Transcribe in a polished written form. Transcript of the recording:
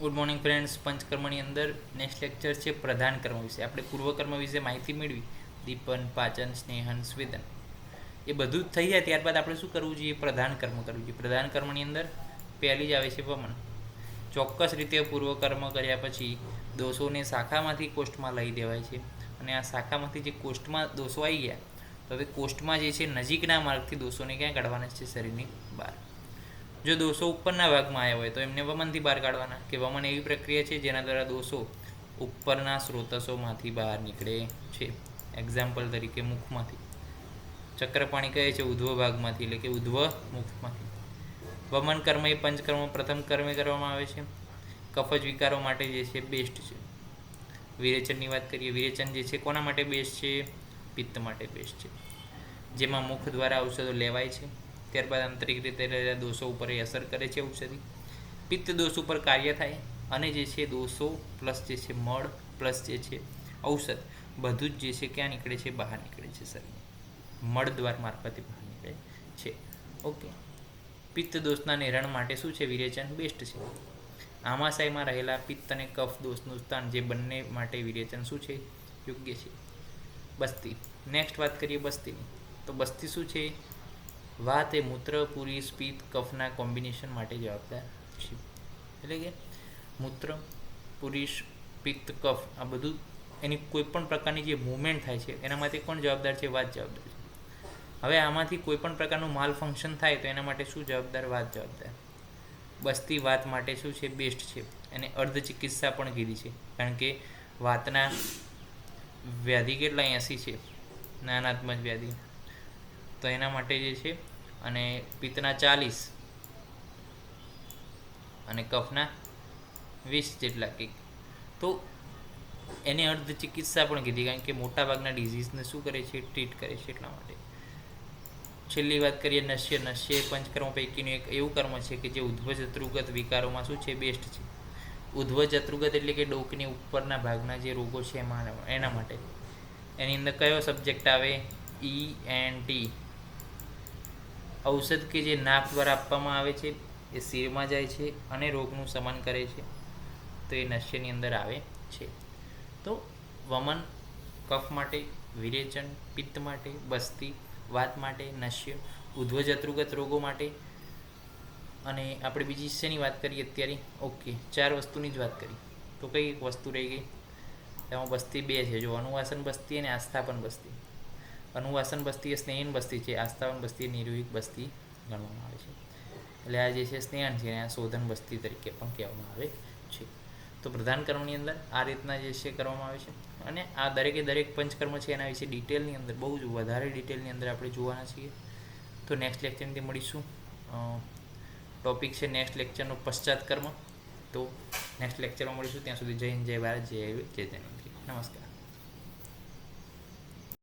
Good morning friends. પંચકર્મની અંદર next lecture છે પ્રધાન કર્મ વિશે. આપણે પૂર્વકર્મ વિશે માહિતી મેળવી, દીપન, પાચન, સ્નેહન, સ્વેદન, એ બધું જ થઈ જાય ત્યારબાદ આપણે શું કરવું જોઈએ? પ્રધાન કર્મ કરવું જોઈએ. પ્રધાન કર્મની અંદર પહેલી જ આવે છે વમન. ચોક્કસ રીતે પૂર્વકર્મ કર્યા પછી દોષોને શાખામાંથી કોષ્ટમાં લઈ દેવાય છે, અને આ શાખામાંથી જે કોષ્ટમાં દોષો આવી ગયા, તો હવે કોષ્ટમાં જે છે નજીકના માર્ગથી દોષોને ક્યાં કાઢવાના છે? શરીરની બહાર. જો દોષો ઉપરના ભાગમાં આવ્યા હોય તો એમને વમનથી બહાર કાઢવાના, કે વમન એવી પ્રક્રિયા છે જેના દ્વારા દોષો ઉપરના સ્રોતસોમાંથી બહાર નીકળે છે. એક્ઝામ્પલ તરીકે મુખમાંથી. ચક્રપાણી કહે છે ઉધ્વ ભાગમાંથી, એટલે કે ઉધ્વ મુખમાંથી. વમન કર્મ એ પંચકર્મ પ્રથમ કર્મે કરવામાં આવે છે. કફજ વિકારો માટે જે છે બેસ્ટ છે. વિરેચનની વાત કરીએ, વિરેચન જે છે કોના માટે બેસ્ટ છે? પિત્ત માટે બેસ્ટ છે, જેમાં મુખ દ્વારા ઔષધો લેવાય છે. ત્યારબાદ આંતરિક રીતે દોષો ઉપર એ અસર કરે છે ઔષધિ. પિત્ત દોષ ઉપર કાર્ય થાય, અને જે છે દોષો પ્લસ જે છે મળ પ્લસ જે છે ઔષધ બધું જ જે છે ક્યાં નીકળે છે? બહાર નીકળે છે. શરીર મળ દ્વાર મારફતે બહાર નીકળે છે. ઓકે. પિત્ત દોષના નિવારણ માટે શું છે? વિરેચન બેસ્ટ છે. આમાશયમાં રહેલા પિત્ત અને કફ દોષનું સ્થાન, જે બંને માટે વિરેચન શું છે? યોગ્ય છે. બસ્તી. નેક્સ્ટ વાત કરીએ બસ્તીની. તો બસ્તી શું છે? વાત એ મૂત્ર, પુરીશ, પિત્ત, કફના કોમ્બિનેશન માટે જવાબદાર છે. એટલે કે મૂત્ર, પુરીશ, પિત્ત, કફ આ બધું એની કોઈ પણ પ્રકારની જે મૂવમેન્ટ થાય છે એના માટે કોણ જવાબદાર છે? વાત જવાબદાર છે. હવે આમાંથી કોઈ પણ પ્રકારનું માલ ફંક્શન થાય તો એના માટે શું જવાબદાર? વાત જવાબદાર. બસ્તી વાત માટે શું છે? બેસ્ટ છે. એને અર્ધ ચિકિત્સા પણ કીધી છે, કારણ કે વાતના વ્યાધિ કેટલા? 80 છે, નાનાત્મજ વ્યાધિ. તો એના માટે જે છે, અને પિત્તના 40 અને કફના 20 જેટલા કંઈક. તો એને અર્ધ ચિકિત્સા પણ કીધી, કારણ કે મોટાભાગના ડિઝીઝને શું કરે છે? ટ્રીટ કરે છે. એટલા માટે. છેલ્લી વાત કરીએ નશ્ય. નશ્ય પંચકર્મ પૈકીનું એક એવું કર્મ છે કે જે ઉદ્ધવ જતૃગત વિકારોમાં શું છે? બેસ્ટ છે. ઉદ્ધવ જતૃગત એટલે કે ડોકની ઉપરના ભાગના જે રોગો છે એના માટે. એની અંદર કયો સબ્જેક્ટ આવે? ENT. ઔષધ કે જે નાક દ્વારા આપવામાં આવે છે એ શિરમાં જાય છે અને રોગનું શમન કરે છે, તો એ નશ્યની અંદર આવે છે. તો વમન કફ માટે, વિરેચન પિત્ત માટે, બસ્તી વાત માટે, નશ્ય ઉદ્ધવ જતૃગત રોગો માટે. અને આપણે બીજી શેની વાત કરીએ અત્યારે? ઓકે, 4 વસ્તુની જ વાત કરી. તો કઈ વસ્તુ રહી ગઈ? તેમાં બસ્તી 2 છે. જો અનુવાસન બસ્તી અને આસ્થાપન બસ્તી. અનુવાસન બસ્તી એ સ્નેહન બસ્તી છે, આસ્થાપન બસ્તી એ નિર્વિક બસ્તી ગણવામાં આવે છે. એટલે આ જે છે સ્નેહન છે, આ શોધન બસ્તી તરીકે પણ કહેવામાં આવે છે. તો પ્રધાન કર્મની અંદર આ રીતના જે છે કરવામાં આવે છે, અને આ દરેકે દરેક પંચકર્મ છે એના વિશે ડિટેલની અંદર, બહુ જ વધારે ડિટેલની અંદર આપણે જોવાના છીએ. તો નેક્સ્ટ લેક્ચરથી મળીશું. ટોપિક છે નેક્સ્ટ લેક્ચરનો પશ્ચાત કર્મ. તો નેક્સ્ટ લેક્ચરમાં મળીશું. ત્યાં સુધી જય હિન્દ, જય ભારત, જય જય જય. નમસ્કાર.